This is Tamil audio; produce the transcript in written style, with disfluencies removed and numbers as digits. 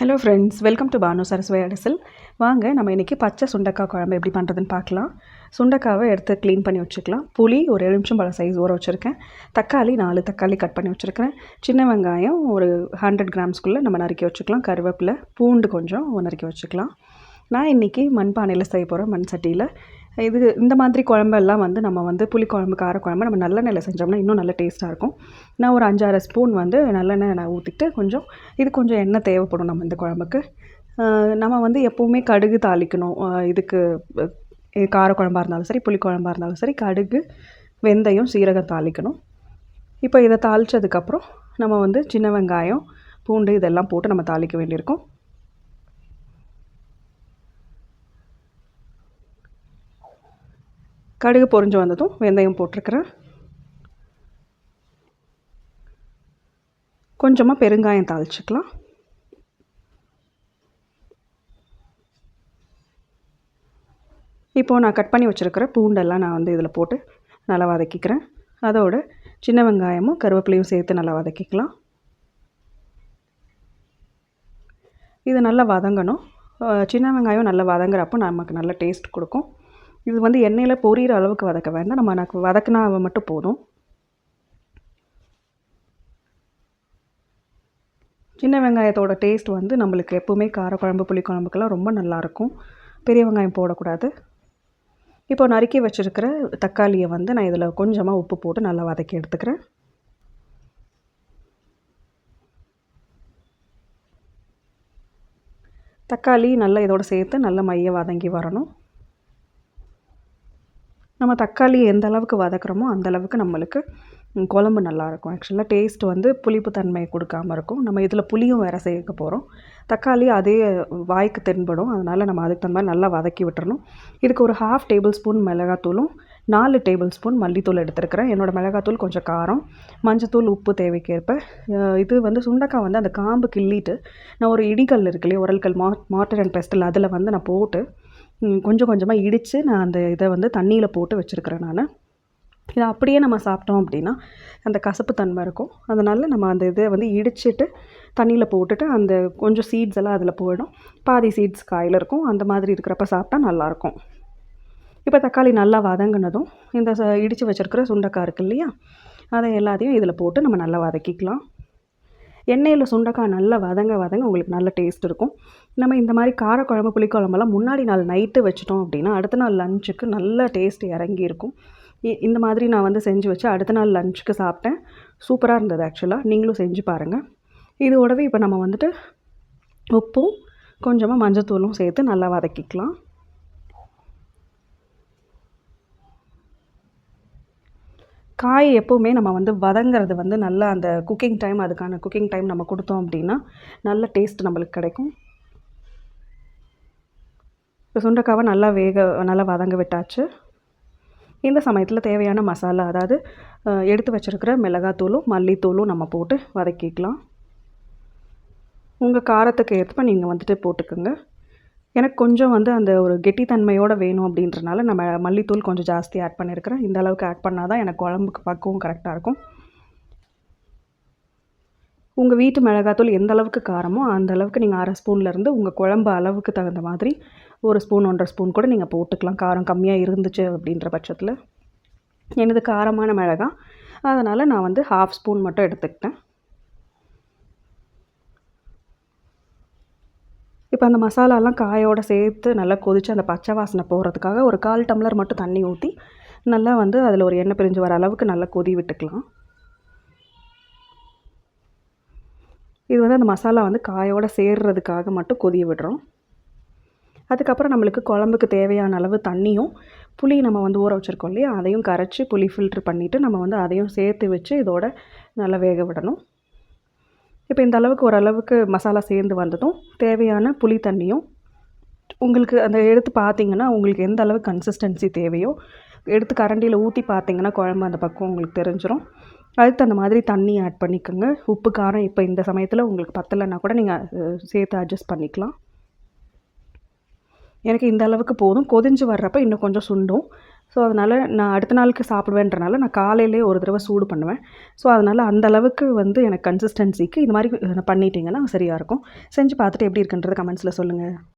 Hello friends, welcome to Bhanu Saraswathi Adisal. வாங்க நம்ம இன்றைக்கி பச்சை சுண்டைக்காய் குழம்பு எப்படி பண்ணுறதுன்னு பார்க்கலாம். சுண்டைக்காவை எடுத்து க்ளீன் பண்ணி வச்சுக்கலாம். புளி ஒரு எலுமிச்சம் பழம் சைஸ் ஊற வச்சுருக்கேன். தக்காளி 4 தக்காளி கட் பண்ணி வச்சுருக்கிறேன். சின்ன வெங்காயம் ஒரு 100 கிராம்ஸ்குள்ளே நம்ம நறுக்கி வச்சுக்கலாம். கருவேப்பிலை, பூண்டு கொஞ்சம் நறுக்கி வச்சுக்கலாம். நான் இன்றைக்கி மண்பானையில் செய்ய போகிறேன், மண் சட்டியில். இந்த மாதிரி குழம்பெல்லாம் நம்ம புளிக்குழம்பு, காரக்குழம்பு நம்ம நல்லெண்ணெயில் செஞ்சோம்னா இன்னும் நல்ல டேஸ்ட்டாக இருக்கும். நான் ஒரு 5-6 ஸ்பூன் நல்லெண்ணெய் நான் ஊற்றிட்டு கொஞ்சம் எண்ணெய் தேவைப்படும் நம்ம இந்த குழம்புக்கு. நம்ம எப்போவுமே கடுகு தாளிக்கணும். இதுக்கு காரக்குழம்பாக இருந்தாலும் சரி, புளிக்குழம்பாக இருந்தாலும் சரி, கடுகு, வெந்தயம், சீரகம் தாளிக்கணும். இப்போ இதை தாளித்ததுக்கப்புறம் நம்ம சின்ன வெங்காயம், பூண்டு இதெல்லாம் போட்டு நம்ம தாளிக்க வேண்டியிருக்கும். கடுகு பொரிஞ்சு வந்ததும் வெந்தயம் போட்டிருக்கிறேன். கொஞ்சமாக பெருங்காயம் தாளிச்சிக்கலாம். இப்போது நான் கட் பண்ணி வச்சுருக்கிற பூண்டெல்லாம் நான் இதில் போட்டு நல்லா வதக்கிக்கிறேன். அதோட சின்ன வெங்காயமும் கருவேப்பிலையும் சேர்த்து நல்லா வதக்கிக்கலாம். இது நல்லா வதங்கணும். சின்ன வெங்காயம் நல்லா வதங்குறப்போ நமக்கு நல்ல டேஸ்ட் கொடுக்கும். இது எண்ணெயில் பொரியிற அளவுக்கு வதக்க வேண்டாம். எனக்கு வதக்கினா மட்டும் போதும். சின்ன வெங்காயத்தோட டேஸ்ட் நம்மளுக்கு எப்போவுமே காரக்குழம்பு, புளிக்குழம்புக்கெல்லாம் ரொம்ப நல்லாயிருக்கும். பெரிய வெங்காயம் போடக்கூடாது. இப்போ நறுக்கி வச்சுருக்கிற தக்காளியை நான் இதில் கொஞ்சமாக உப்பு போட்டு நல்லா வதக்கி எடுத்துக்கிறேன். தக்காளி நல்லா இதோட சேர்த்து நல்லா மைய வதங்கி வரணும். நம்ம தக்காளி எந்த அளவுக்கு வதக்குறோமோ அந்தளவுக்கு நம்மளுக்கு குழம்பு நல்லாயிருக்கும். ஆக்சுவலாக டேஸ்ட் புளிப்பு தன்மை கொடுக்காமல் இருக்கும். நம்ம இதில் புளியும் வேறு சேர்க்க போகிறோம். தக்காளி அதே வாய்க்கு தென்படும். அதனால் நம்ம அதுக்கு தகுந்த மாதிரி நல்லா வதக்கி விட்டுறணும். இதுக்கு ஒரு 1/2 டேபிள் ஸ்பூன் மிளகாத்தூளும் 4 டேபிள் ஸ்பூன் மல்லித்தூள் எடுத்துருக்கிறேன். என்னோடய மிளகாத்தூள் கொஞ்சம் காரம், மஞ்சத்தூள், உப்பு தேவைக்கேற்ப. இது சுண்டைக்காய் அந்த காம்பு கிள்ளிட்டு நான் ஒரு இடிகல் இருக்கு இல்லையா, உரல்கல், மார்டர் அண்ட் பெஸ்டில், அதில் நான் போட்டு கொஞ்சம் கொஞ்சமாக இடித்து நான் அந்த இதை தண்ணியில் போட்டு வச்சுருக்கிறேன். இதை அப்படியே நம்ம சாப்பிட்டோம் அப்படின்னா அந்த கசப்பு தன்மை இருக்கும். அதனால் நம்ம அந்த இதை இடிச்சிட்டு தண்ணியில் போட்டுட்டு அந்த கொஞ்சம் சீட்ஸ் எல்லாம் அதில் போயிடும். பாதி சீட்ஸ் காயில் இருக்கும். அந்த மாதிரி இருக்கிறப்ப சாப்பிட்டா நல்லாயிருக்கும். இப்போ தக்காளி நல்லா வதங்கினதும் இந்த இடித்து வச்சுருக்கிற சுண்டைக்காய் இருக்குது இல்லையா, அதை எல்லாத்தையும் இதில் போட்டு நம்ம நல்லா வதக்கிக்கலாம். எண்ணெயில் சுண்டைக்காய் நல்லா வதங்க உங்களுக்கு நல்ல டேஸ்ட் இருக்கும். நம்ம இந்த மாதிரி காரக்குழம்பு, புளிக்குழம்பெல்லாம் முன்னாடி நாள் நைட்டு வச்சிட்டோம் அப்படின்னா அடுத்த நாள் லஞ்சுக்கு நல்ல டேஸ்ட் இறங்கியிருக்கும். இந்த மாதிரி நான் செஞ்சு வச்சு அடுத்த நாள் லஞ்சுக்கு சாப்பிட்டேன். சூப்பராக இருந்தது. ஆக்சுவலாக நீங்களும் செஞ்சு பாருங்கள். இதோடவே இப்போ நம்ம உப்பும் கொஞ்சமாக மஞ்சத்தூளும் சேர்த்து நல்லா வதக்கிக்கலாம். காய் எப்போவுமே நம்ம வதங்கிறது நல்லா அந்த குக்கிங் டைம், அதுக்கான குக்கிங் டைம் நம்ம கொடுத்தோம் அப்படின்னா நல்ல டேஸ்ட் நம்மளுக்கு கிடைக்கும். இப்போ சுண்டைக்காவை நல்லா வதங்க விட்டாச்சு. இந்த சமயத்தில் தேவையான மசாலா, அதாவது எடுத்து வச்சுருக்கிற மிளகாத்தூளும் மல்லித்தூளும் நம்ம போட்டு வதக்கிக்கலாம். உங்கள் காரத்துக்கு ஏற்ப நீங்கள் போட்டுக்கோங்க. எனக்கு கொஞ்சம் அந்த ஒரு கெட்டித்தன்மையோடு வேணும் அப்படின்றனால நம்ம மல்லித்தூள் கொஞ்சம் ஜாஸ்தி ஆட் பண்ணியிருக்கிறேன். இந்த அளவுக்கு ஆட் பண்ணால் தான் எனக்கு குழம்புக்கு பக்குவம் கரெக்டாக இருக்கும். உங்கள் வீட்டு மிளகாத்தூள் எந்த அளவுக்கு காரமோ அந்த அளவுக்கு நீங்கள் 1/2 ஸ்பூன்லேருந்து உங்கள் குழம்பு அளவுக்கு தகுந்த மாதிரி 1 ஸ்பூன் 1.5 ஸ்பூன் கூட நீங்கள் போட்டுக்கலாம். காரம் கம்மியாக இருந்துச்சு அப்படின்ற பட்சத்தில். எனது காரமான மிளகாய், அதனால் நான் 1/2 ஸ்பூன் மட்டும் எடுத்துக்கிட்டேன். இப்போ அந்த மசாலாலாம் காயோடு சேர்த்து நல்லா கொதித்து அந்த பச்சை வாசனை போகிறதுக்காக ஒரு 1/4 டம்ளர் மட்டும் தண்ணி ஊற்றி நல்லா அதில் ஒரு எண்ணெய் பிரிஞ்சு வர அளவுக்கு நல்லா கொதி விட்டுக்கலாம். இது அந்த மசாலா காயோடு சேர்றதுக்காக மட்டும் கொதிய விடுறோம். அதுக்கப்புறம் நம்மளுக்கு குழம்புக்கு தேவையான அளவு தண்ணியும் புளி நம்ம ஊற வச்சுருக்கோம் இல்லையா, அதையும் கரைச்சி புளி ஃபில்ட்ரு பண்ணிவிட்டு நம்ம அதையும் சேர்த்து வச்சு இதோட நல்லா வேக விடணும். இப்போ இந்த அளவுக்கு ஓரளவுக்கு மசாலா சேர்ந்து வந்ததும் தேவையான புளி தண்ணியும் உங்களுக்கு எடுத்து பார்த்தீங்கன்னா உங்களுக்கு எந்த அளவுக்கு கன்சிஸ்டன்சி தேவையோ எடுத்து கரண்டியில் ஊற்றி பார்த்தீங்கன்னா குழம்பு அந்த பக்கம் உங்களுக்கு தெரிஞ்சிடும். அதுக்கு அந்த மாதிரி தண்ணி ஆட் பண்ணிக்கோங்க. உப்பு, காரம் இப்போ இந்த சமயத்தில் உங்களுக்கு பத்தலைன்னா கூட நீங்கள் சேர்த்து அட்ஜஸ்ட் பண்ணிக்கலாம். எனக்கு இந்த அளவுக்கு போதும். கொதிஞ்சு வர்றப்போ இன்னும் கொஞ்சம் சுண்டும். ஸோ அதனால் நான் அடுத்த நாளுக்கு சாப்பிடுவேன்றனால நான் காலையிலேயே ஒரு தடவை சூடு பண்ணுவேன். ஸோ அதனால் அந்த அளவுக்கு வந்து எனக்கு கன்சிஸ்டன்சிக்கு இது மாதிரி பண்ணிட்டீங்கன்னா சரியாக இருக்கும். செஞ்சு பார்த்துட்டு எப்படி இருக்குன்றத கமெண்ட்ஸில் சொல்லுங்கள்.